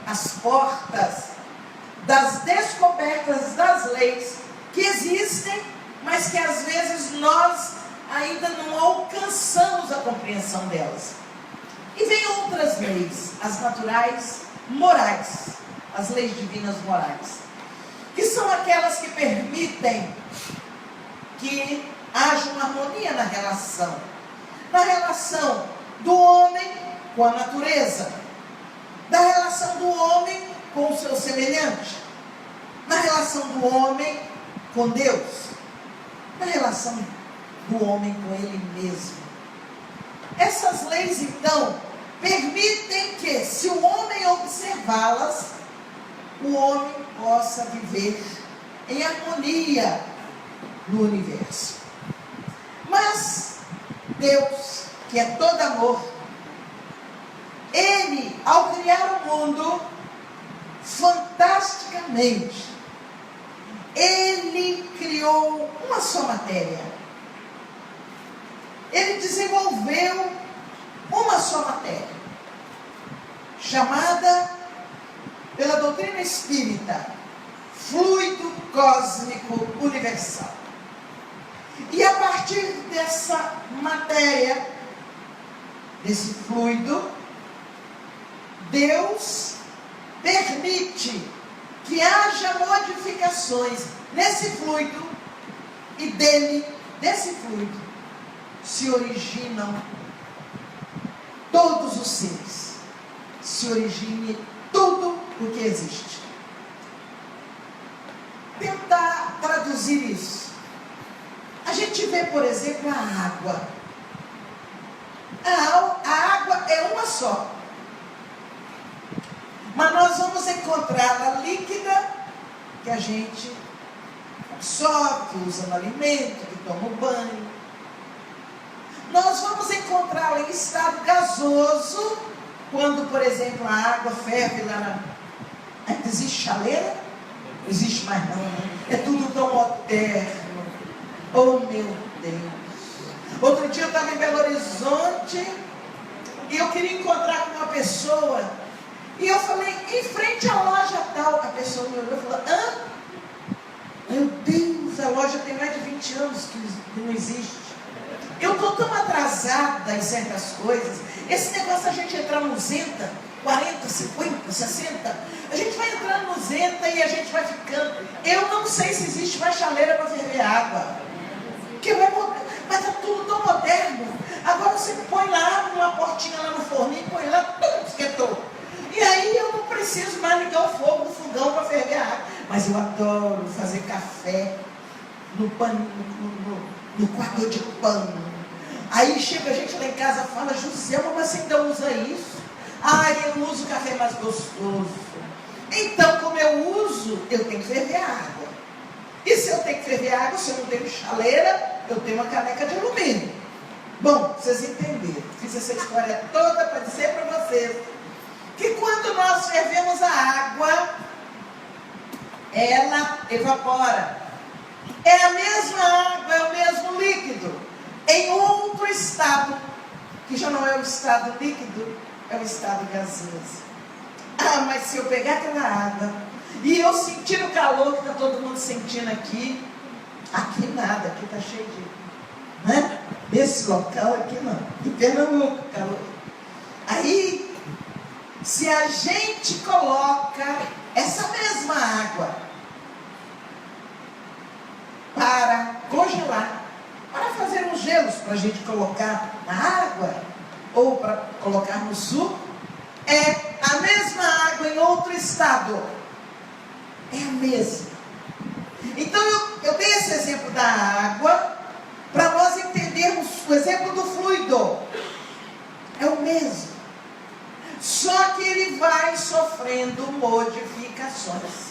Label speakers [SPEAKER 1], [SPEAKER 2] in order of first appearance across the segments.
[SPEAKER 1] as portas das descobertas das leis que existem, mas que às vezes nós ainda não alcançamos a compreensão delas. E vem outras leis, as naturais, morais, as leis divinas morais, que são aquelas que permitem que haja uma harmonia na relação do homem com a natureza, da relação do homem com o seu semelhante, na relação do homem com Deus, na relação do homem com ele mesmo. Essas leis, então, permitem que, se o homem observá-las, o homem possa viver em harmonia no universo. Mas Deus, que é todo amor, Ele, ao criar o mundo, fantasticamente, Ele criou uma só matéria. Ele desenvolveu uma só matéria, chamada, pela doutrina espírita, fluido cósmico universal. E a partir dessa matéria, desse fluido, Deus permite que haja modificações nesse fluido, e desse fluido, se originam todos os seres, se origine tudo o que existe. Tentar traduzir isso. A gente vê, por exemplo, a água. A água é uma só. Mas nós vamos encontrá-la líquida, que a gente absorve, que usa no alimento, que toma o banho. Nós vamos encontrá-la em estado gasoso, quando, por exemplo, a água ferve lá na... Existe chaleira? Não existe mais não, né? É tudo tão moderno. Oh, meu Deus. Outro dia eu estava em Belo Horizonte e eu queria encontrar com uma pessoa. E eu falei, em frente à loja tal. A pessoa me olhou e falou, hã? Meu Deus, a loja tem mais de 20 anos que não existe. Eu estou tão atrasada em certas coisas. Esse negócio da gente entrar no Zenta, 40, 50, 60, a gente vai entrando no Zenta e a gente vai ficando. Eu não sei se existe mais chaleira para ferver água. Mas está tudo tão moderno. Agora você põe lá, abre uma portinha lá no forninho, põe lá, pum, esquentou. E aí eu não preciso mais ligar o fogo no fogão para ferver a água. Mas eu adoro fazer café no coador de pano. Aí chega a gente lá em casa e fala, Joselma, mas você ainda usa isso? Ah, eu uso o café mais gostoso. Então, como eu uso, eu tenho que ferver a água. E se eu tenho que ferver a água, se eu não tenho chaleira, eu tenho uma caneca de alumínio. Bom, vocês entenderam. Fiz essa história toda para dizer para vocês que quando nós fervemos a água, ela evapora. É a mesma água, é o mesmo líquido, em outro estado, que já não é o estado líquido, é o estado gasoso. Ah, mas se eu pegar aquela água e eu sentir o calor que está todo mundo sentindo aqui nada, aqui está cheio de... Né? Nesse local aqui não, em Pernambuco, calor. Aí, se a gente coloca essa mesma água para congelar, para fazer uns gelos para a gente colocar na água ou para colocar no suco, é a mesma água em outro estado, é a mesma. Então eu dei esse exemplo da água para nós entendermos o exemplo do fluido, é o mesmo, só que ele vai sofrendo modificações.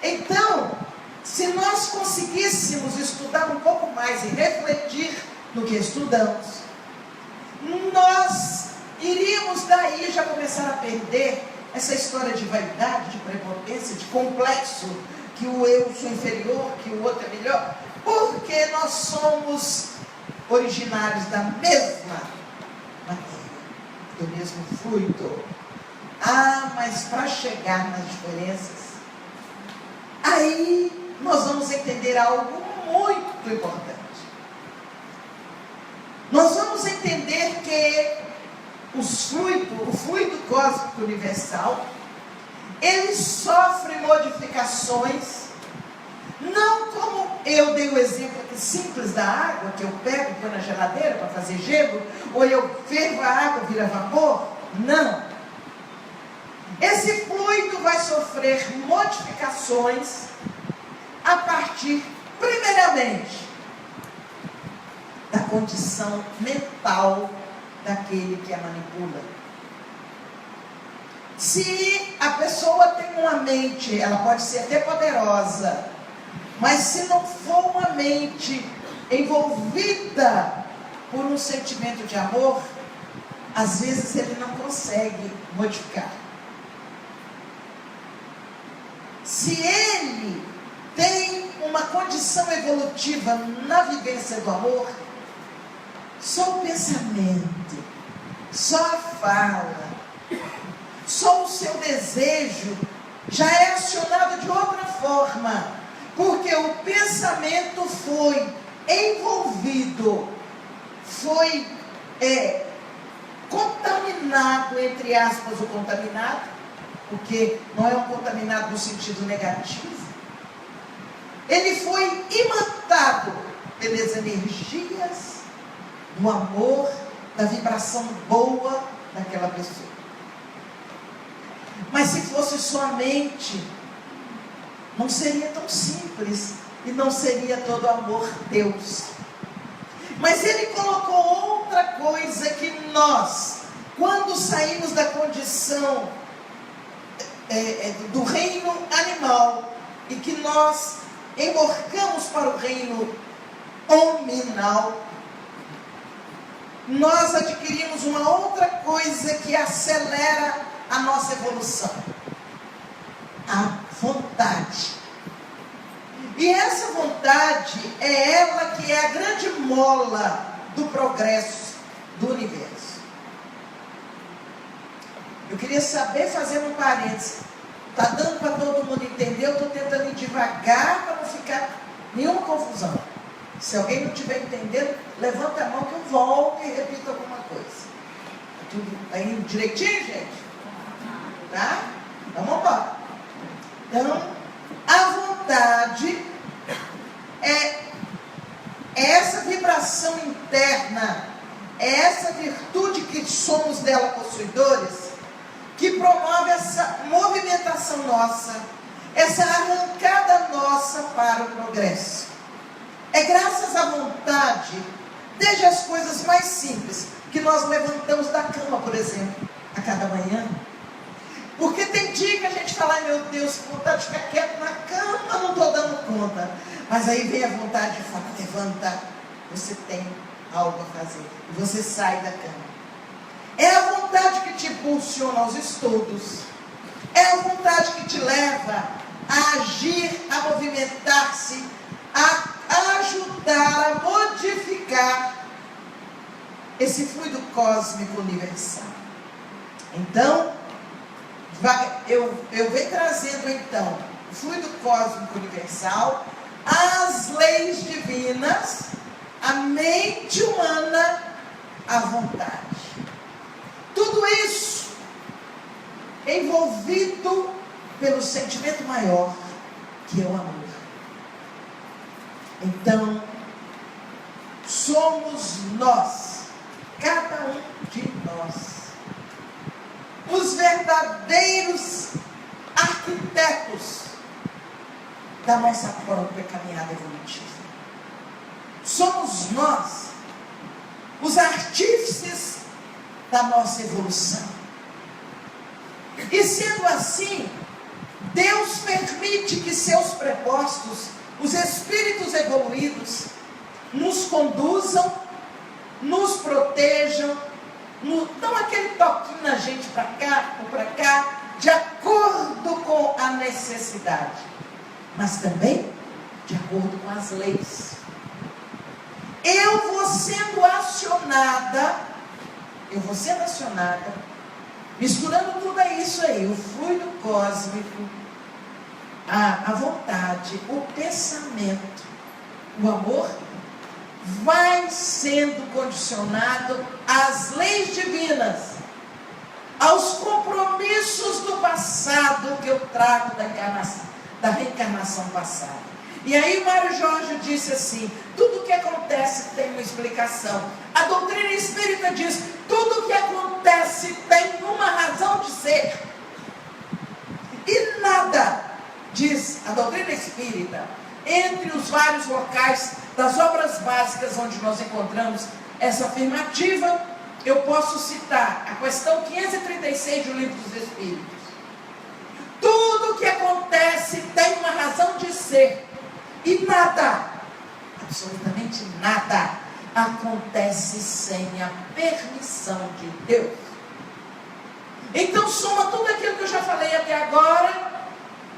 [SPEAKER 1] Então, se nós conseguíssemos estudar um pouco mais e refletir no que estudamos, nós iríamos daí já começar a perder essa história de vaidade, de prepotência, de complexo, que o eu sou inferior, que o outro é melhor, porque nós somos originários da mesma matéria, do mesmo fluido. Mas para chegar nas diferenças, aí nós vamos entender algo muito importante. Nós vamos entender que o fluido cósmico universal, ele sofre modificações, não como eu dei o exemplo aqui simples da água, que eu pego e põe na geladeira para fazer gelo, ou eu fervo a água, vira vapor. Não. Esse fluido vai sofrer modificações a partir, primeiramente, da condição mental daquele que a manipula. Se a pessoa tem uma mente, ela pode ser até poderosa, mas se não for uma mente envolvida por um sentimento de amor, às vezes ele não consegue modificar. Se ele tem uma condição evolutiva na vivência do amor, só o pensamento, só a fala, só o seu desejo já é acionado de outra forma, porque o pensamento foi envolvido, foi contaminado, entre aspas, o contaminado, porque não é um contaminado no sentido negativo. Ele foi imantado pelas energias do amor, da vibração boa daquela pessoa. Mas se fosse só a mente, não seria tão simples e não seria todo amor Deus. Mas ele colocou outra coisa que nós, quando saímos da condição do reino animal e que nós embarcamos para o reino hominal, nós adquirimos uma outra coisa que acelera a nossa evolução: a vontade. E essa vontade é ela que é a grande mola do progresso do universo. Eu queria saber, fazendo um parênteses, está dando para todo mundo entender? Eu estou tentando ir devagar para não ficar nenhuma confusão. Se alguém não estiver entendendo, levanta a mão que eu volto e repito alguma coisa. Tudo aí direitinho, gente? Tá? Então vamos embora. Então, a vontade é essa vibração interna, é essa virtude que somos dela possuidores, que promove essa movimentação nossa, essa arrancada nossa para o progresso. É graças à vontade, desde as coisas mais simples, que nós levantamos da cama, por exemplo, a cada manhã. Porque tem dia que a gente fala: ai meu Deus, que vontade de ficar quieto na cama, não estou dando conta. Mas aí vem a vontade de falar: levanta, você tem algo a fazer. E você sai da cama. É a vontade que te impulsiona aos estudos. É a vontade que te leva a agir, a movimentar-se, a ajudar a modificar esse fluido cósmico universal. Então, eu venho trazendo então o fluido cósmico universal, as leis divinas, a mente humana, a vontade. Tudo isso envolvido pelo sentimento maior, que é o amor. Então, somos nós, cada um de nós, os verdadeiros arquitetos da nossa própria caminhada evolutiva. Somos nós os artífices da nossa evolução. E sendo assim, Deus permite que seus prepostos, os espíritos evoluídos, nos conduzam, nos protejam, dão aquele toquinho na gente para cá ou para cá, de acordo com a necessidade, mas também de acordo com as leis. Eu vou sendo acionada Misturando tudo isso aí, o fluido cósmico, a vontade, o pensamento, o amor, vai sendo condicionado às leis divinas, aos compromissos do passado que eu trago da reencarnação passada. E aí Mário Jorge disse assim: tudo que acontece tem uma explicação. A doutrina espírita diz: tudo que acontece tem uma razão de ser. E nada, diz a doutrina espírita, entre os vários locais das obras básicas onde nós encontramos essa afirmativa, eu posso citar a questão 536 do Livro dos Espíritos. Tudo que acontece tem uma razão de ser. E nada, absolutamente nada, acontece sem a permissão de Deus. Então soma tudo aquilo que eu já falei até agora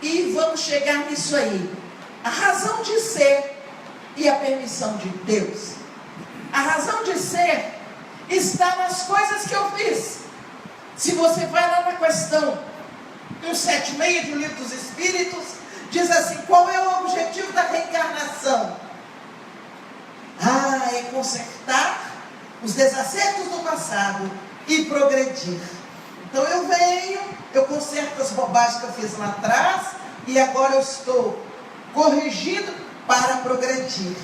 [SPEAKER 1] e vamos chegar nisso aí. A razão de ser e a permissão de Deus. A razão de ser está nas coisas que eu fiz. Se você vai lá na questão 176 do Livro dos Espíritos, diz assim: qual é o objetivo da reencarnação? É consertar os desacertos do passado e progredir. Então eu venho, eu conserto as bobagens que eu fiz lá atrás e agora eu estou corrigindo para progredir.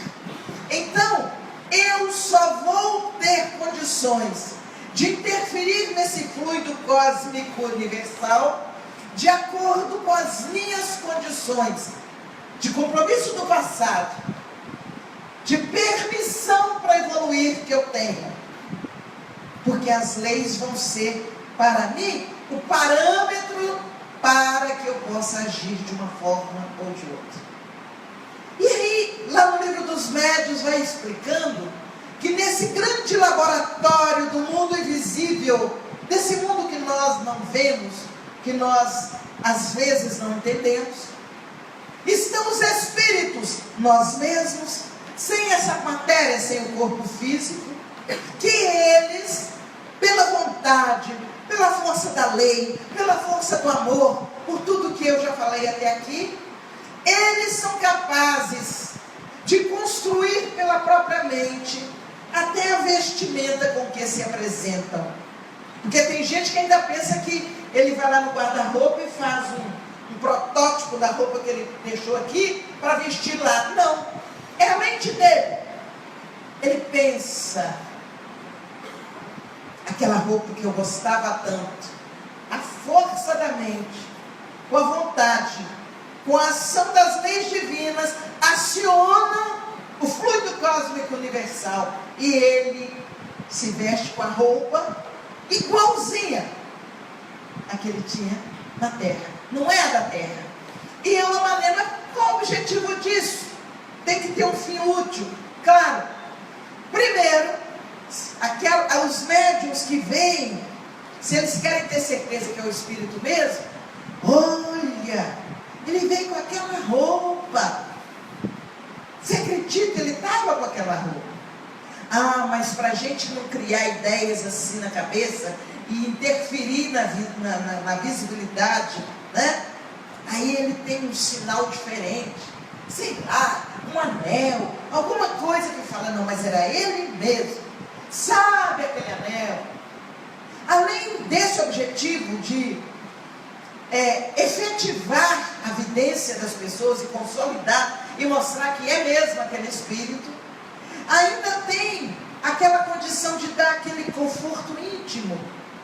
[SPEAKER 1] Então eu só vou ter condições de interferir nesse fluido cósmico universal de acordo com as minhas condições de compromisso do passado, de permissão para evoluir que eu tenho, porque as leis vão ser para mim o parâmetro para que eu possa agir de uma forma ou de outra. E aí, lá no Livro dos Médiuns vai explicando que nesse grande laboratório do mundo invisível, desse mundo que nós não vemos, que nós às vezes não entendemos, estão os espíritos, nós mesmos, sem essa matéria, sem o corpo físico, que eles, pela vontade, pela força da lei, pela força do amor, por tudo que eu já falei até aqui, eles são capazes de construir pela própria mente até a vestimenta com que se apresentam. Porque tem gente que ainda pensa que ele vai lá no guarda-roupa e faz um protótipo da roupa que ele deixou aqui para vestir lá. Não, é a mente dele. Ele pensa: aquela roupa que eu gostava tanto, a força da mente, com a vontade, com a ação das leis divinas, aciona o fluido cósmico universal e ele se veste com a roupa igualzinha a que ele tinha na terra. Não é a da terra. E é uma maneira, qual o objetivo disso? Tem que ter um fim útil. Claro, primeiro, os médiuns que vêm, se eles querem ter certeza que é o Espírito mesmo, olha, ele veio com aquela roupa. Você acredita? Ele estava com aquela roupa. Mas para a gente não criar ideias assim na cabeça e interferir na visibilidade, né? Aí ele tem um sinal diferente, sei lá, um anel, alguma coisa que fala: não, mas era ele mesmo, sabe aquele anel? Além desse objetivo de efetivar a vidência das pessoas e consolidar e mostrar que é mesmo aquele espírito, ainda tem aquela condição de dar aquele conforto íntimo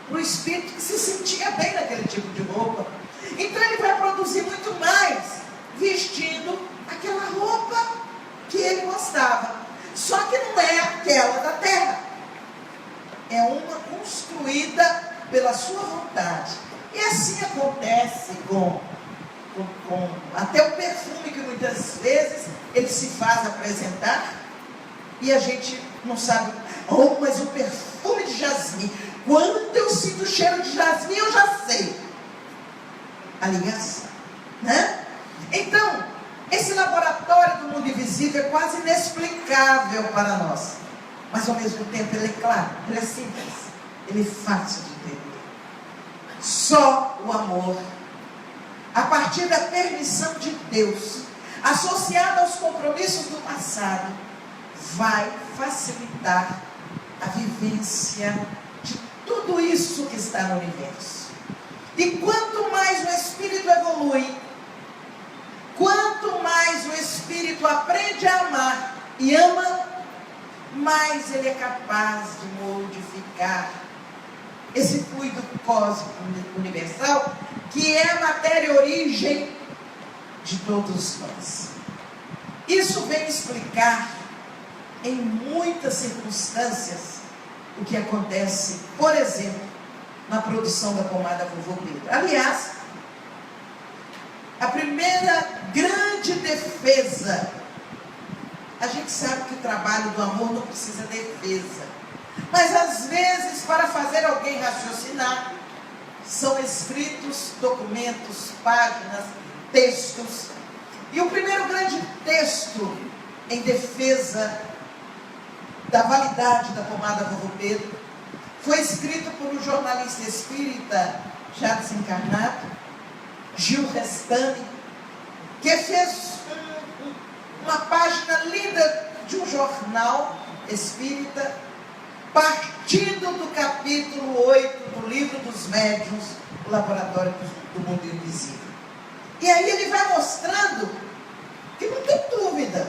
[SPEAKER 1] para o espírito que se sentia bem naquele tipo de roupa. Então ele vai produzir muito mais vestindo aquela roupa que ele gostava. Só que não é aquela da terra, é uma construída pela sua vontade. E assim acontece com até o perfume, que muitas vezes ele se faz apresentar e a gente não sabe. Mas o perfume de jasmim, quando eu sinto o cheiro de jasmim, eu já sei a ligação, né? Então, esse laboratório do mundo invisível é quase inexplicável para nós, mas ao mesmo tempo ele é claro, ele é simples, ele é fácil de entender. Só o amor, a partir da permissão de Deus, associado aos compromissos do passado, vai facilitar a vivência de tudo isso que está no universo. E quanto mais o Espírito evolui, quanto mais o Espírito aprende a amar e ama, mais ele é capaz de modificar esse fluido cósmico universal, que é a matéria origem de todos nós. Isso vem explicar em muitas circunstâncias o que acontece, por exemplo, na produção da pomada Vovô Pedro. Aliás, a primeira grande defesa, a gente sabe que o trabalho do amor não precisa de defesa, mas às vezes, para fazer alguém raciocinar, são escritos documentos, páginas, textos. E o primeiro grande texto em defesa da validade da pomada Vovô Pedro foi escrito por um jornalista espírita já desencarnado, Gil Restani, que fez uma página linda de um jornal espírita, partindo do capítulo 8 do Livro dos Médiuns, o Laboratório do Mundo Invisível. E aí ele vai mostrando que não tem dúvida,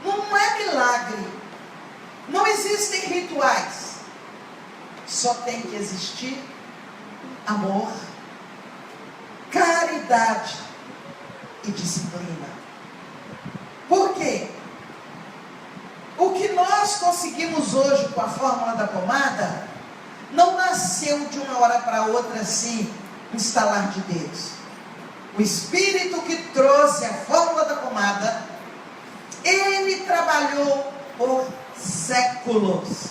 [SPEAKER 1] não é milagre, não existem rituais, só tem que existir amor, caridade e disciplina. Por quê? O que nós conseguimos hoje com a fórmula da pomada não nasceu de uma hora para outra assim, um estalar de dedos. O Espírito que trouxe a fórmula da pomada, ele trabalhou por séculos.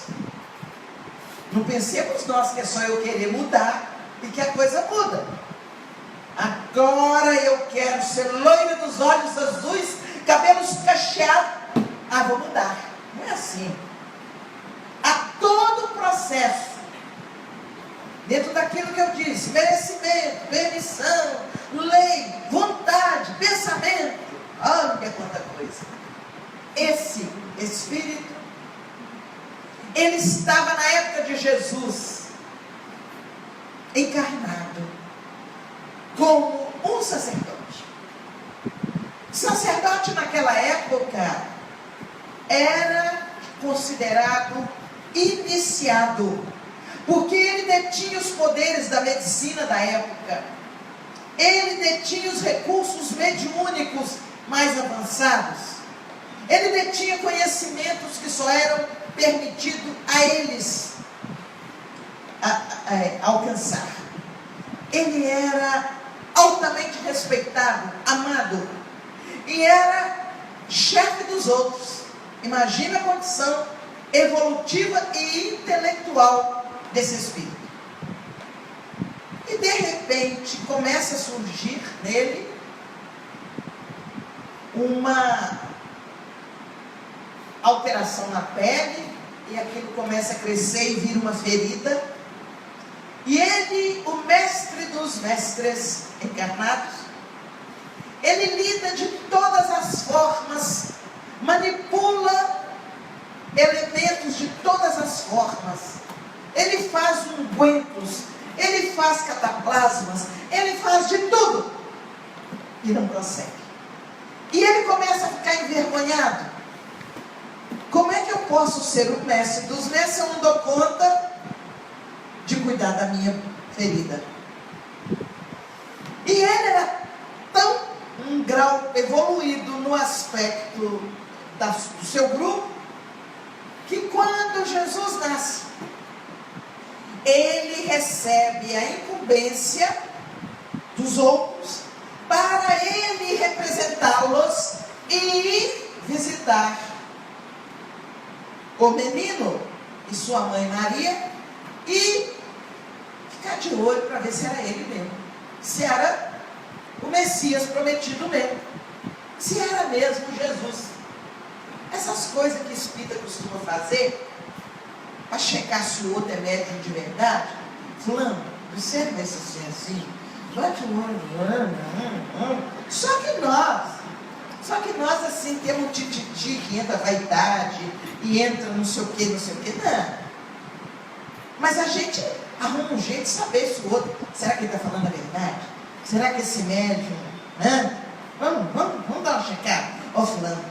[SPEAKER 1] Não pensemos nós que é só eu querer mudar e que a coisa muda. Agora eu quero ser loira dos olhos azuis, cabelos cacheados. Vou mudar. Não é assim. Há todo o processo, dentro daquilo que eu disse: merecimento, permissão, lei, vontade, pensamento. Olha quanta coisa. Esse Espírito, ele estava na época de Jesus, encarnado, como um sacerdote. Sacerdote naquela época era considerado iniciado, porque ele detinha os poderes da medicina da época, ele detinha os recursos mediúnicos mais avançados, ele detinha conhecimentos que só eram permitidos a eles alcançar. Ele era altamente respeitado, amado, e era chefe dos outros. Imagina a condição evolutiva e intelectual desse espírito. E de repente começa a surgir nele uma alteração na pele, e aquilo começa a crescer e vira uma ferida. E ele, o mestre dos mestres encarnados, ele lida de todas as formas, manipula elementos de todas as formas. Ele faz ungüentos, ele faz cataplasmas, ele faz de tudo e não consegue. E ele começa a ficar envergonhado. Como é que eu posso ser o mestre dos mestres se eu não dou conta de cuidar da minha ferida? E ele era tão um grau evoluído no aspecto do seu grupo, que quando Jesus nasce, ele recebe a incumbência dos outros para ele representá-los e ir visitar o menino e sua mãe Maria e ficar de olho para ver se era ele mesmo, se era o Messias prometido mesmo, se era mesmo Jesus. Essas coisas que espírita costuma fazer para checar se o outro é médium de verdade. Fulano, Observa isso assim. Bate o olho. Só que nós assim temos um tititi que entra vaidade e entra não sei o que. Não. Mas a gente arruma um jeito de saber se o outro, será que ele está falando a verdade? Será que esse médium, vamos dar uma checada. Ó fulano,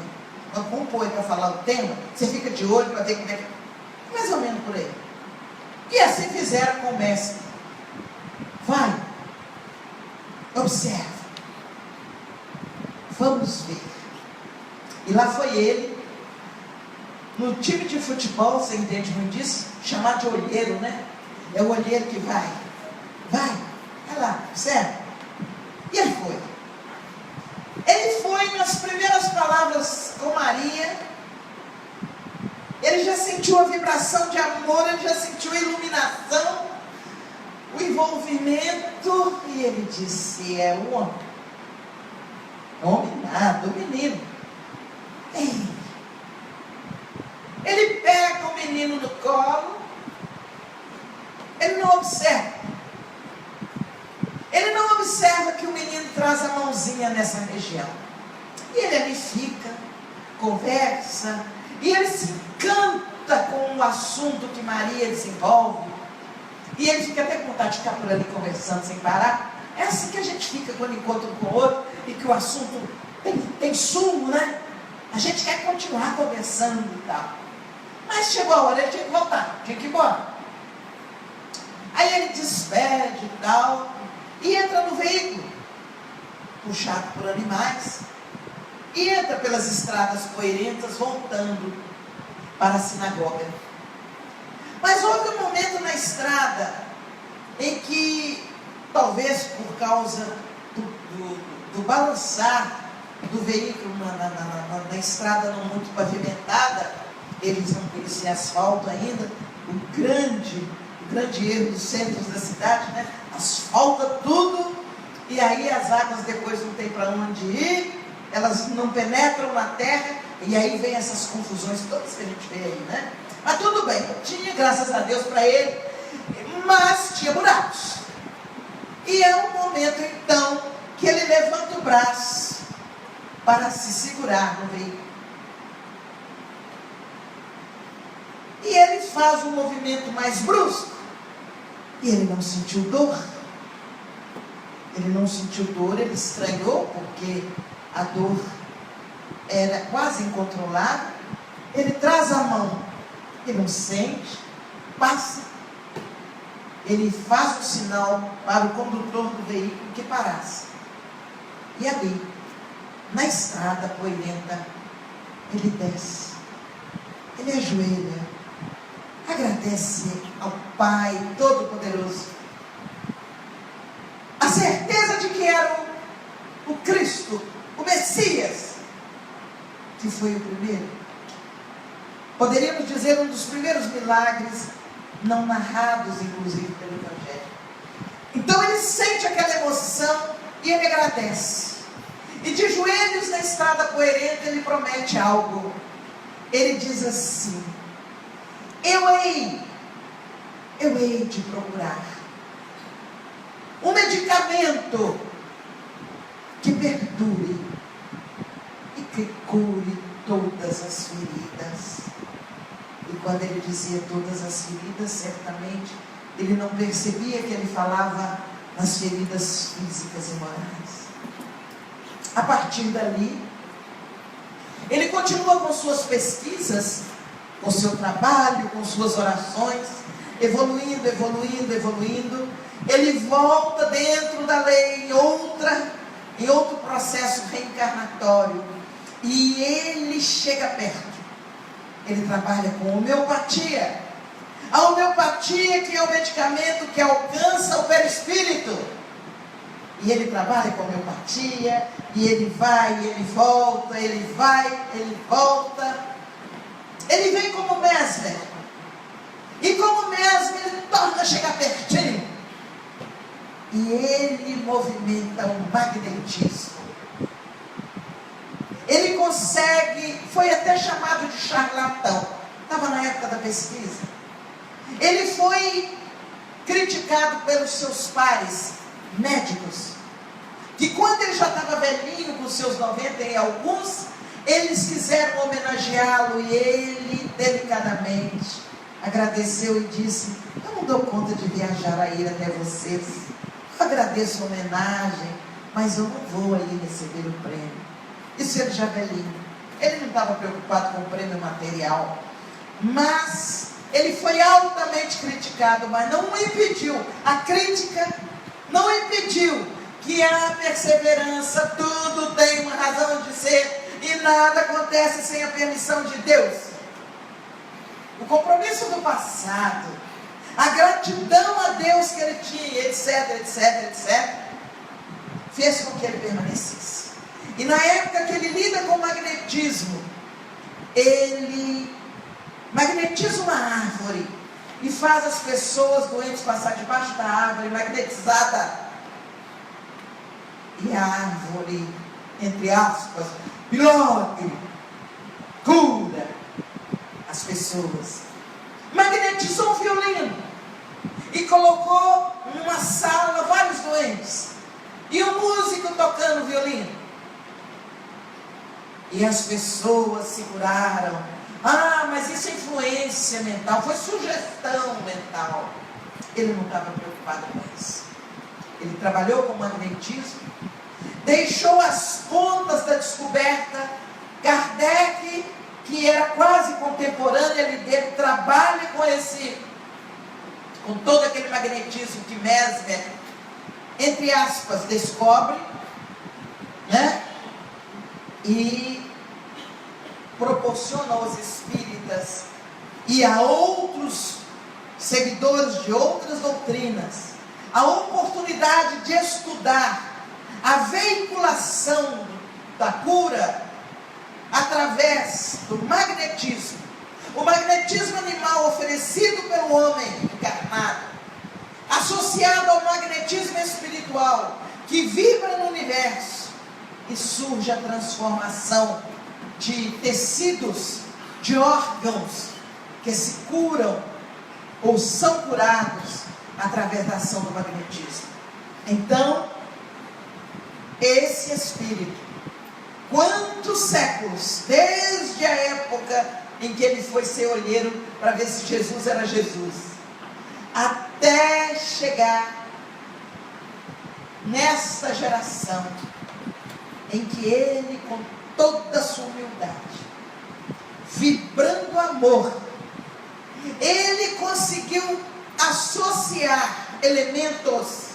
[SPEAKER 1] vamos pôr ele para falar o tema, você fica de olho para ver como é que... Mais ou menos por aí. E assim fizeram com o mestre. Vai, observa, vamos ver. E lá foi ele, no time de futebol, você entende muito disso? Chamado de olheiro, né? É o olheiro que vai lá, observa. E ele foi. Ele foi nas primeiras palavras com Maria. Ele já sentiu a vibração de amor, ele já sentiu a iluminação, o envolvimento, e ele disse: é o homem. Homem nada, o menino. Ele pega o menino no colo, ele não observa. Ele não observa que o menino traz a mãozinha nessa região. E ele ali fica, conversa, e ele se encanta com o assunto que Maria desenvolve. E ele fica até com vontade de ficar por ali conversando sem parar. É assim que a gente fica quando encontra um com o outro e que o assunto tem sumo, né? A gente quer continuar conversando e tal. Mas chegou a hora, ele tinha que voltar, tinha que ir embora. Aí ele despede e tal, e entra no veículo, puxado por animais, e entra pelas estradas poeirentas, voltando para a sinagoga. Mas houve um momento na estrada em que, talvez por causa do balançar do veículo na estrada não muito pavimentada, eles não conheciam asfalto ainda, o grande erro dos centros da cidade, né? Asfalta tudo, e aí as águas depois não tem para onde ir, elas não penetram na terra, e aí vem essas confusões todas que a gente vê aí, né? Mas tudo bem, tinha, graças a Deus para ele, mas tinha buracos. E é um momento então que ele levanta o braço para se segurar no veículo. E ele faz um movimento mais brusco. E ele não sentiu dor. Ele estranhou, porque a dor era quase incontrolável. Ele traz a mão, ele não sente, passa. Ele faz o sinal para o condutor do veículo que parasse. E ali, na estrada poeirenta, ele desce, ele ajoelha, agradece ao Pai Todo-Poderoso, a certeza de que era o Cristo, o Messias, que foi o primeiro. Poderíamos dizer um dos primeiros milagres não narrados, inclusive, pelo Evangelho. Então ele sente aquela emoção e ele agradece. E de joelhos na estrada poeirenta ele promete algo. Ele diz assim: eu hei de procurar um medicamento que perdure e que cure todas as feridas. E quando ele dizia todas as feridas, certamente ele não percebia que ele falava nas feridas físicas e morais. A partir dali, ele continua com suas pesquisas, com seu trabalho, com suas orações, evoluindo. Ele volta dentro da lei em outro processo reencarnatório. E ele chega perto. Ele trabalha com homeopatia. A homeopatia que é o medicamento que alcança o perispírito. E ele trabalha com homeopatia, e ele vai, ele volta, ele vai, ele volta. Ele vem como mestre. E como mestre, ele torna a chegar pertinho. E ele movimenta um magnetismo. Ele consegue, foi até chamado de charlatão. Estava na época da pesquisa. Ele foi criticado pelos seus pares médicos, que quando ele já estava velhinho, com seus 90 e alguns, eles quiseram homenageá-lo, e ele delicadamente agradeceu e disse: eu não dou conta de viajar a ir até vocês, eu agradeço a homenagem, mas eu não vou aí receber o prêmio. Isso ele já velhinho, ele não estava preocupado com o prêmio material, mas ele foi altamente criticado, mas não impediu, a crítica não impediu que a perseverança, tudo tem uma razão de ser, e nada acontece sem a permissão de Deus. O compromisso do passado, a gratidão a Deus que ele tinha, etc, etc, etc, fez com que ele permanecesse. E na época que ele lida com o magnetismo, ele magnetiza uma árvore e faz as pessoas doentes passar debaixo da árvore magnetizada. E a árvore, entre aspas, milagre, cura as pessoas. Magnetizou um violino e colocou numa sala vários doentes, e um músico tocando violino, e as pessoas se curaram. Ah, mas isso é influência mental, foi sugestão mental. Ele não estava preocupado com isso. Ele trabalhou com magnetismo, deixou as pontas da descoberta. Kardec, que era quase contemporâneo dele, trabalha com todo aquele magnetismo que Mesmer, entre aspas, descobre, né? E proporciona aos espíritas e a outros seguidores de outras doutrinas a oportunidade de estudar a veiculação da cura através do magnetismo. O magnetismo animal oferecido pelo homem encarnado, associado ao magnetismo espiritual que vibra no universo, e surge a transformação de tecidos, de órgãos que se curam ou são curados através da ação do magnetismo. Então, esse espírito, quantos séculos, desde a época em que ele foi ser olheiro para ver se Jesus era Jesus, até chegar nessa geração em que ele, com toda a sua humildade, vibrando amor, ele conseguiu associar elementos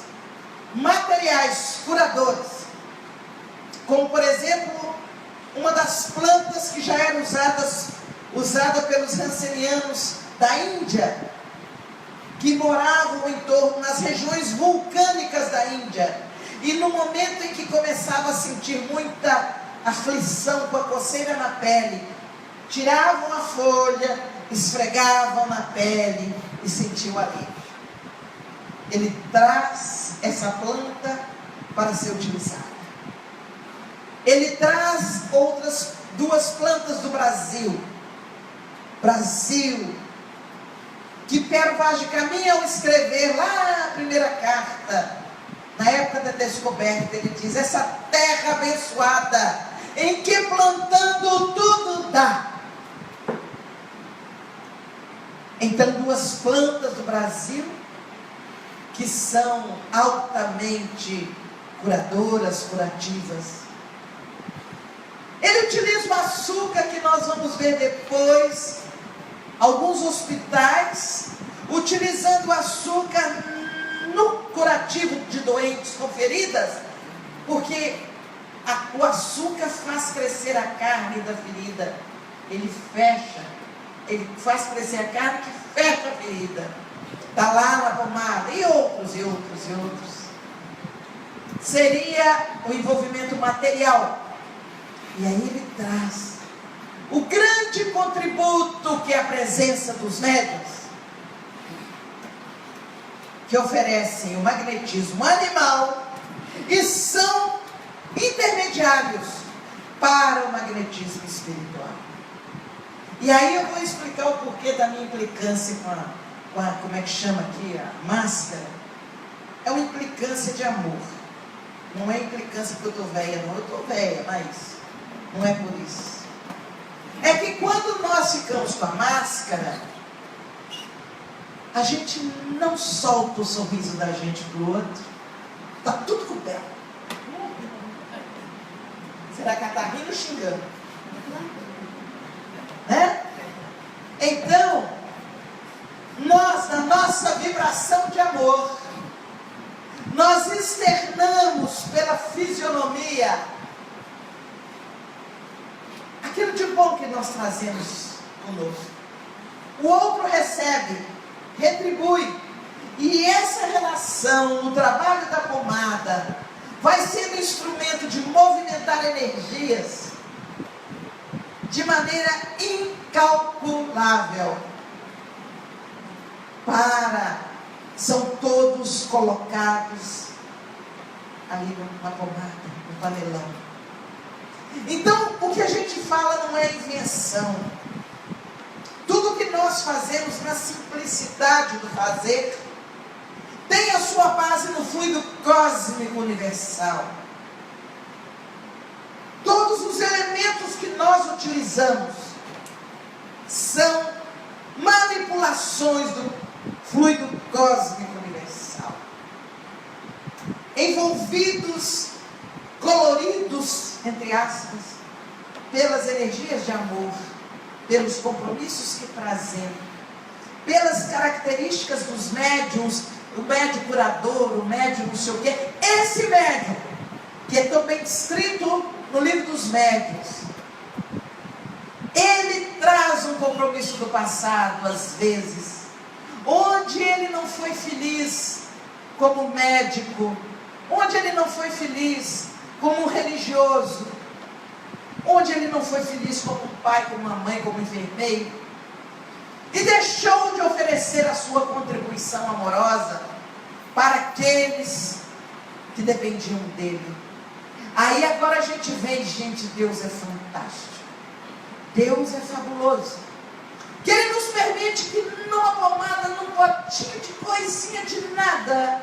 [SPEAKER 1] materiais curadores, como por exemplo, uma das plantas que já era usada pelos Hansenianos da Índia, que moravam em torno das regiões vulcânicas da Índia, e no momento em que começava a sentir muita aflição com a coceira na pele, tiravam a folha, esfregavam na pele e sentiam alívio. Ele traz essa planta para ser utilizada. Ele traz outras duas plantas do Brasil, que Pero Vaz de Caminha, ao escrever lá a primeira carta, na época da descoberta, ele diz: essa terra abençoada, em que plantando tudo dá. Então, duas plantas do Brasil, que são altamente curadoras, curativas. Ele utiliza o açúcar, que nós vamos ver depois, alguns hospitais, utilizando o açúcar no curativo de doentes com feridas, porque o açúcar faz crescer a carne da ferida, ele faz crescer a carne que fecha a ferida, está lá na pomada, e outros. Seria o envolvimento material. E aí ele traz o grande contributo, que é a presença dos médiuns, que oferecem o magnetismo animal e são intermediários para o magnetismo espiritual. E aí eu vou explicar o porquê da minha implicância como é que chama aqui, a máscara, é uma implicância de amor. Não é implicância porque eu estou velha, não. Eu estou velha, mas não é por isso. É que quando nós ficamos com a máscara, a gente não solta o sorriso da gente para o outro. Está tudo coberto. Será que ela está rindo ou xingando? Né? Então, nós, na nossa vibração de amor, nós externamos pela fisionomia aquilo de bom que nós trazemos conosco. O outro recebe, retribui. E essa relação no trabalho da pomada vai ser um instrumento de movimentar energias de maneira incalculável. São todos colocados ali na pomada, no panelão. Então, o que a gente fala não é invenção. Tudo que nós fazemos na simplicidade do fazer tem a sua base no fluido cósmico universal. Todos os elementos que nós utilizamos são manipulações do fluido cósmico universal, envolvidos, coloridos, entre aspas, pelas energias de amor, pelos compromissos que trazemos, pelas características dos médiuns, o médium curador, o médium não sei o quê. Esse médium, que é tão bem descrito no livro dos médiuns, ele traz um compromisso do passado, às vezes, onde ele não foi feliz como médico, onde ele não foi feliz como religioso, onde ele não foi feliz como pai, como mãe, como enfermeiro, e deixou de oferecer a sua contribuição amorosa para aqueles que dependiam dele. Aí agora a gente vê, gente, Deus é fantástico, Deus é fabuloso, que Ele nos permite que numa pomada, num potinho de coisinha de nada,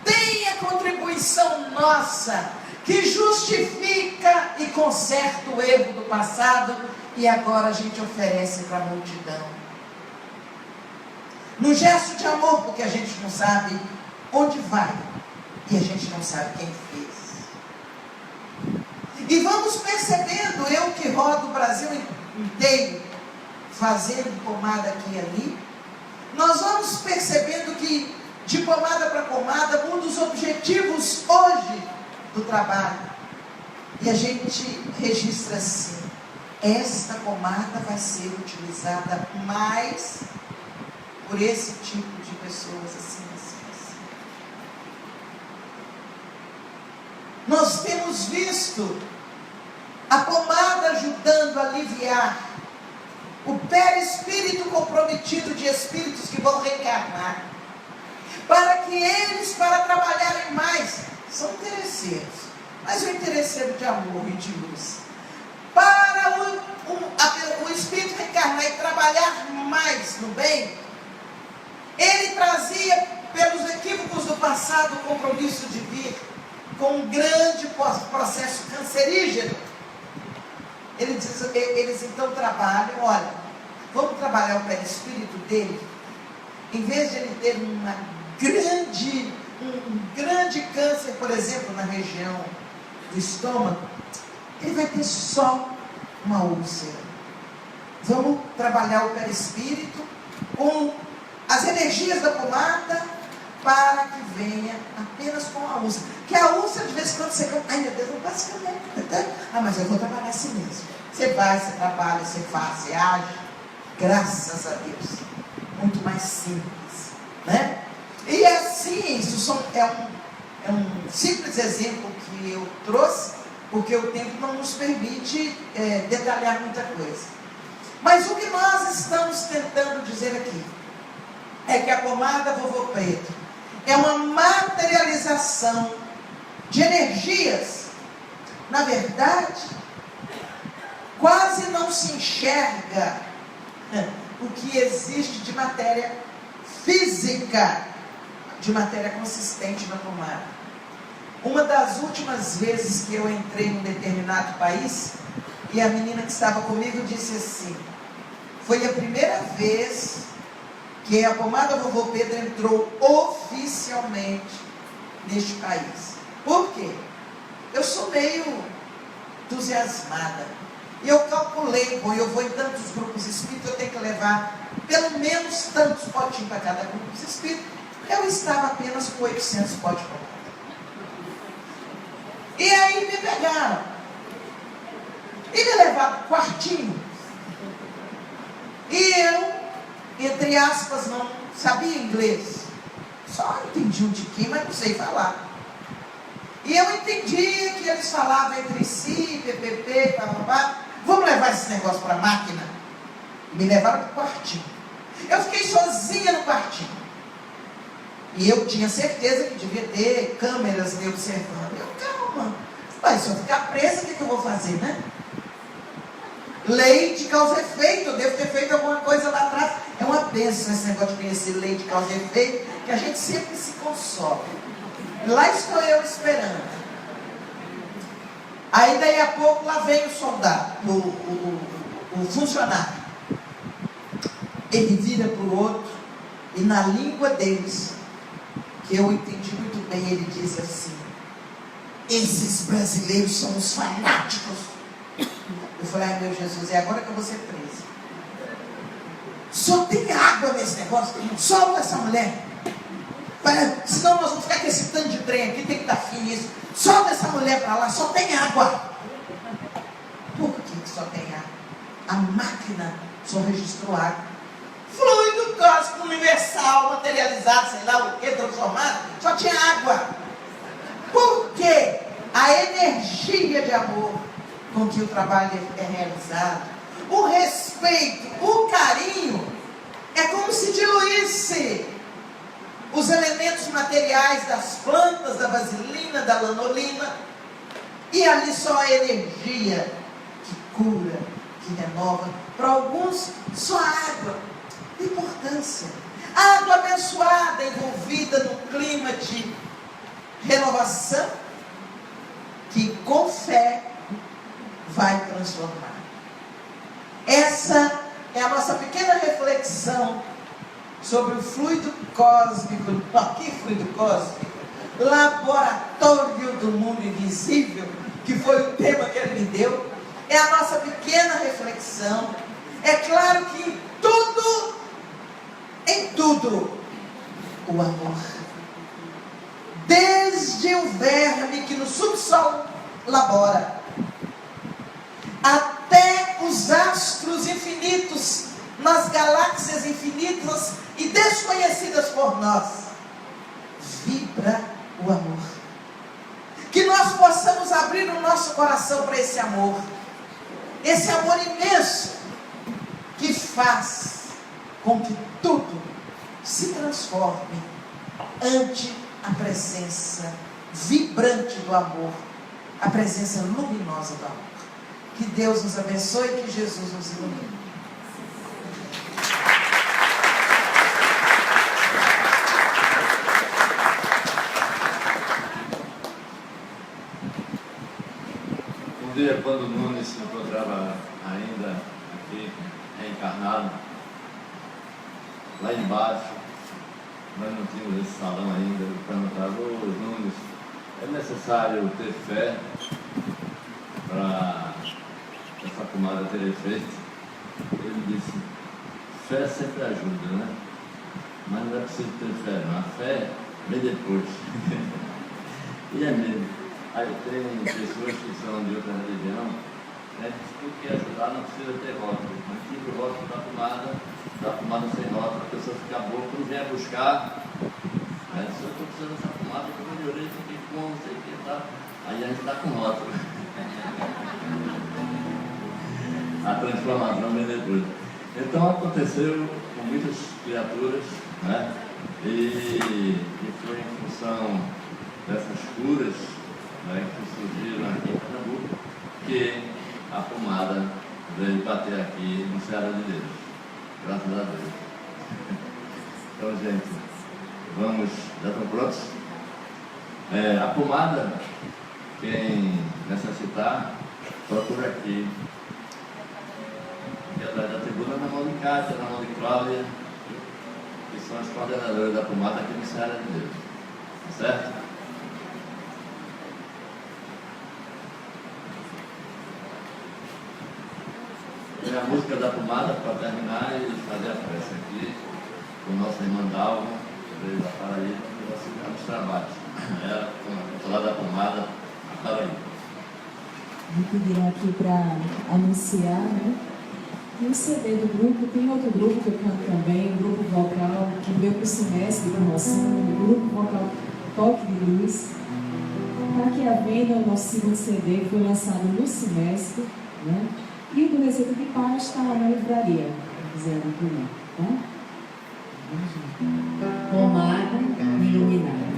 [SPEAKER 1] tem a contribuição nossa, que justifica e conserta o erro do passado, e agora a gente oferece para a multidão. Num gesto de amor, porque a gente não sabe onde vai, e a gente não sabe quem fez. E vamos percebendo, eu que rodo o Brasil inteiro, fazendo pomada aqui e ali, nós vamos percebendo que de pomada para pomada, um dos objetivos hoje do trabalho, e a gente registra assim: esta pomada vai ser utilizada mais por esse tipo de pessoas, assim, assim, assim. Nós temos visto a pomada ajudando a aliviar o perispírito comprometido de espíritos que vão reencarnar, para que eles, para trabalharem mais, são interesseiros, mas o interesseiro de amor e de luz, para o espírito reencarnar e trabalhar mais no bem, ele trazia pelos equívocos do passado o compromisso de vir com um grande processo cancerígeno. Eles então trabalham, olha, vamos trabalhar o perispírito dele, em vez de ele ter um grande câncer, por exemplo, na região do estômago, ele vai ter só uma úlcera. Vamos trabalhar o perispírito com as energias da pomada, para que venha apenas com a úlcera. Que a úlcera, de vez em quando, você fica, ai meu Deus, não passa caminho. Ah, mas eu vou trabalhar assim mesmo. Você vai, você trabalha, você faz, você age. Graças a Deus. Muito mais simples, né? E assim, isso é um simples exemplo que eu trouxe, porque o tempo não nos permite detalhar muita coisa. Mas o que nós estamos tentando dizer aqui é que a pomada Vovô Preto é uma materialização de energias. Na verdade, quase não se enxerga o que existe de matéria física, de matéria consistente na pomada. Uma das últimas vezes que eu entrei em um determinado país, e a menina que estava comigo disse assim, foi a primeira vez que a pomada Vovô Pedro entrou oficialmente neste país. Por quê? Eu sou meio entusiasmada. E eu calculei, bom, eu vou em tantos grupos espíritas, eu tenho que levar pelo menos tantos potinhos para cada grupo espírita. Eu estava apenas com 800 potes de pomada. E aí me pegaram. E me levaram para o quartinho. E eu, entre aspas, não sabia inglês. Só entendi um tiquinho, mas não sei falar. E eu entendia que eles falavam entre si, ppp, papapá. Vamos levar esse negócio para a máquina? Me levaram para o quartinho. Eu fiquei sozinha no quartinho. E eu tinha certeza que devia ter câmeras me observando. Eu, calma. Mas se eu ficar presa, o que eu vou fazer, né? Lei de causa e efeito. Eu devo ter feito alguma coisa lá atrás. É uma bênção esse negócio de conhecer lei de causa e efeito, que a gente sempre se consola. Lá estou eu esperando. Aí daí a pouco lá vem o soldado, o funcionário. Ele vira para o outro e na língua deles, que eu entendi muito bem, ele diz assim: esses brasileiros são os fanáticos. Eu falei, ai meu Jesus, é agora que eu vou ser presa. Só tem água nesse negócio, solta essa mulher. Senão nós vamos ficar com esse tanto de trem aqui, tem que estar fino isso. Solta essa mulher para lá, só tem água. Por que só tem água? A máquina só registrou água. Fluido cósmico universal, materializado, sei lá o que, transformado, só tinha água. Por quê? A energia de amor com que o trabalho é realizado, o respeito, o carinho, é como se diluísse os elementos materiais das plantas, da vaselina, da lanolina, e ali só a energia que cura, que renova. Para alguns, só a água. Importância. A água abençoada, envolvida no clima de renovação, que com fé vai transformar. Essa é a nossa pequena reflexão sobre o fluido cósmico. Que fluido cósmico? Laboratório do mundo invisível, que foi o tema que ele me deu. É a nossa pequena reflexão. É claro que em tudo, o amor. Desde o verme que no subsolo labora, até os astros infinitos, nas galáxias infinitas e desconhecidas por nós, vibra o amor. Que nós possamos abrir o nosso coração para esse amor imenso, que faz com que tudo se transforme ante a presença vibrante do amor, a presença luminosa do amor. Que Deus nos abençoe e que Jesus nos ilumine.
[SPEAKER 2] Um dia, quando o Nunes se encontrava ainda aqui, reencarnado, lá embaixo, nós não tínhamos esse salão ainda, eu perguntava: ô Nunes, é necessário ter fé para essa pomada ter efeito? Ele disse: fé sempre ajuda, né? Mas não é preciso ter fé, não. A fé vem depois. E é mesmo. Aí tem pessoas que são de outra religião, né, que tudo que ajudar não precisa ter rótulo. Mas tira o rótulo da pomada sem rótulo, a pessoa fica boa, quando vem a buscar, né, se eu estou precisando dessa pomada, eu melhorei, fiquei com não sei o que, tá? Aí a gente está com rótulo. A transformação vem depois. Então aconteceu com muitas criaturas, né, e foi em função dessas curas, né, que surgiram aqui em Pernambuco, que a pomada veio bater aqui no Ceará de Deus. Graças a Deus. Então, gente, vamos, já estão prontos? A pomada, quem necessitar, procura aqui. E atrás da tribuna, na mão de Cátia, na mão de Cláudia, que são as coordenadoras da pomada aqui no Seara de Deus. Certo? Tem a música da pomada para terminar e fazer a prece aqui com o nosso irmão Dalva, veio da Paraíba, que vai ficar nos trabalhos. Ela, com a da pomada, a Paraíba.
[SPEAKER 3] Me pediram aqui para anunciar, né? Tem um CD do grupo, tem outro grupo que eu canto também, um grupo vocal que veio para o semestre de promoção, o grupo vocal Toque de Luz. Está aqui à venda o nosso segundo CD, que foi lançado no semestre, né? E o do Receita de Paz está lá na livraria, se quiser adquirir, tá? Pomada iluminada.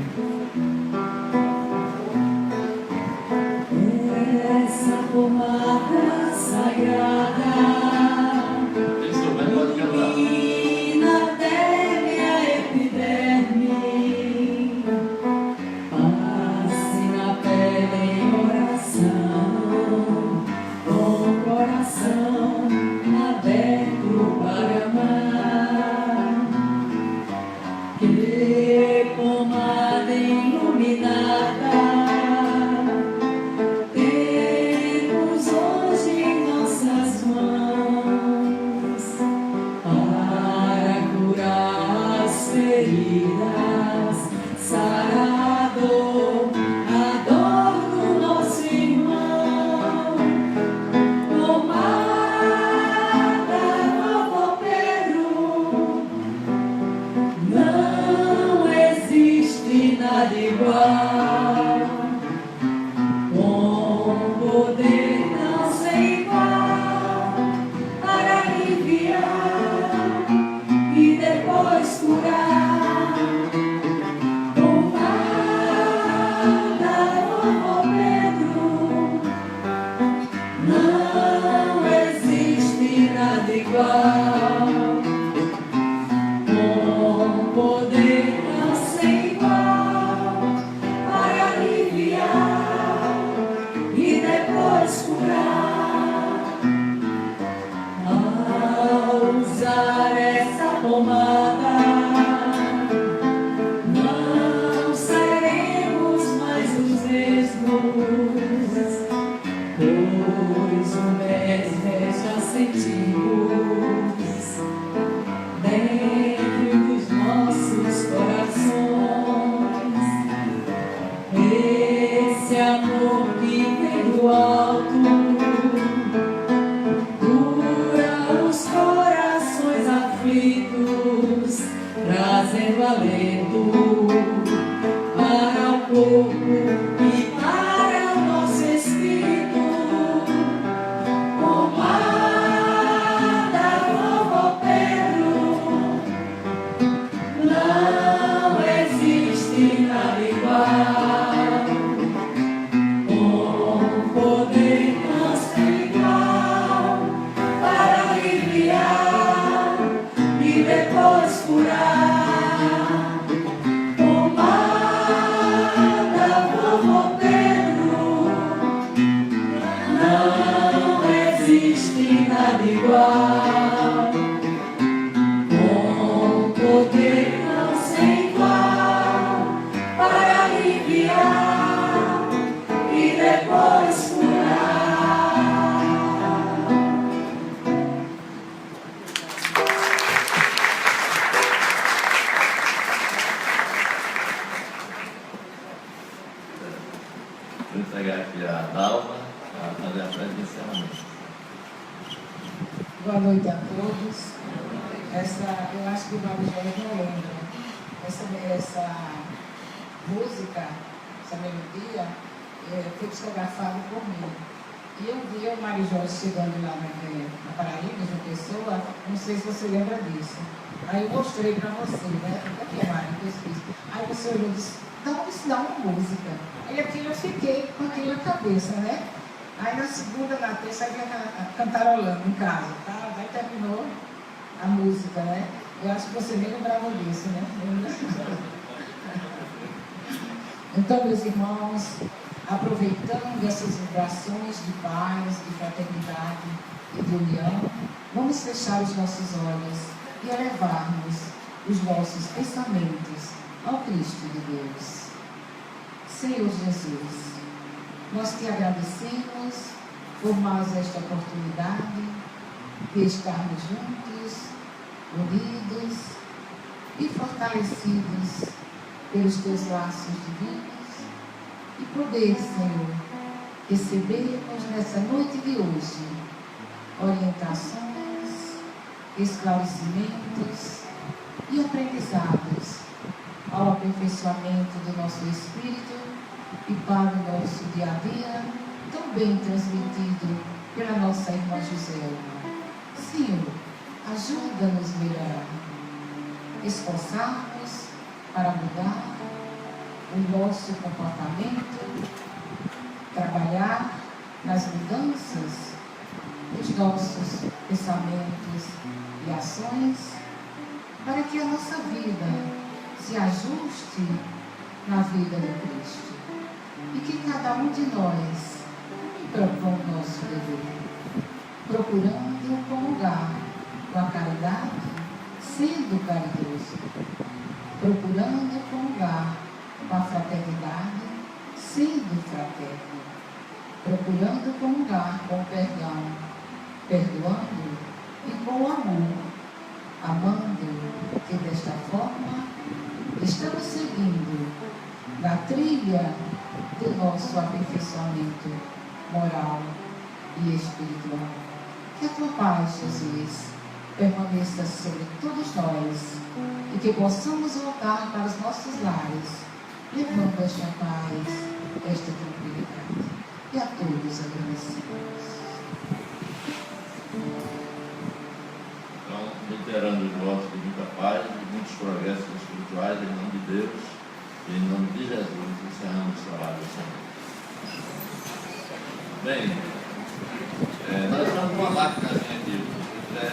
[SPEAKER 3] Essa pomada sagrada ilumina até minha epiderme, passe na pele em oração, com o coração aberto para amar. Que pomada iluminada temos hoje em nossas mãos para curar as feridas, sarar a dor do nosso irmão. Pomada Novo Pedro, não existe nada igual, com poder não sei igual, para aliviar e depois curar. Pomada Novo Pedro, não existe nada igual, com poder não sei igual, para aliviar e depois curar. Ao usar essa pomada, não seremos mais os mesmos, pois o mesmo já sentimos dentro dos nossos corações. Esse amor que vem do alto cura os corações aflitos, trazendo alento para o corpo e para o nosso espírito. Pomada Novo Pedro, não existe nada igual, com poder não sei igual, para aliviar e depois curar. Pomada Novo Pedro, não existe nada igual, com poder não sei igual, para aliviar e depois curar.
[SPEAKER 2] Vou entregar aqui a Dalva para fazer a prece de encerramento.
[SPEAKER 4] Boa noite a todos. Eu acho que o Mário Jorge não lembra. Essa música, essa melodia, foi psicografada por mim. E um dia o Mário Jorge chegando lá na Paraíba, de uma pessoa, não sei se você lembra disso. Aí eu mostrei para você, né? Aqui é Mário, que eu fiz. Aí você olhou e disse, então isso dá uma música. Aí aquilo eu fiquei com aquilo na cabeça, né? Aí na segunda, na terça, eu ia cantarolando em casa, tá? Aí terminou, a música, né? Eu acho que você nem lembrava disso, né? Então, meus irmãos, aproveitando essas vibrações de paz, de fraternidade e de união, vamos fechar os nossos olhos e elevarmos os nossos pensamentos ao Cristo de Deus. Senhor Jesus, nós te agradecemos por mais esta oportunidade de estarmos juntos, unidos e fortalecidos pelos teus laços divinos e poder, Senhor, recebermos nessa noite de hoje orientações, esclarecimentos e aprendizados ao aperfeiçoamento do nosso espírito e para o nosso dia a dia, tão bem transmitido pela nossa irmã Joselma. Senhor, ajuda-nos a melhorar, esforçar-nos para mudar o nosso comportamento, trabalhar nas mudanças dos nossos pensamentos e ações, para que a nossa vida se ajuste na vida de Cristo e que cada um de nós propõe o nosso dever, procurando comungar com a caridade, sendo caridoso, procurando comungar com a fraternidade, sendo fraterno, procurando comungar com o perdão, perdoando e com o amor, amando, que desta forma estamos seguindo na trilha do nosso aperfeiçoamento moral e espiritual. Que a tua paz, Jesus, permaneça sobre todos nós e que possamos voltar para os nossos lares, levando esta paz, esta tranquilidade. E a todos agradecemos.
[SPEAKER 2] Então, reiterando os votos de muita paz, de muitos progressos espirituais, em nome de Deus e em nome de Jesus, encerramos o trabalho dessa noite. Bem, nós vamos com uma máquina aqui, se quiser.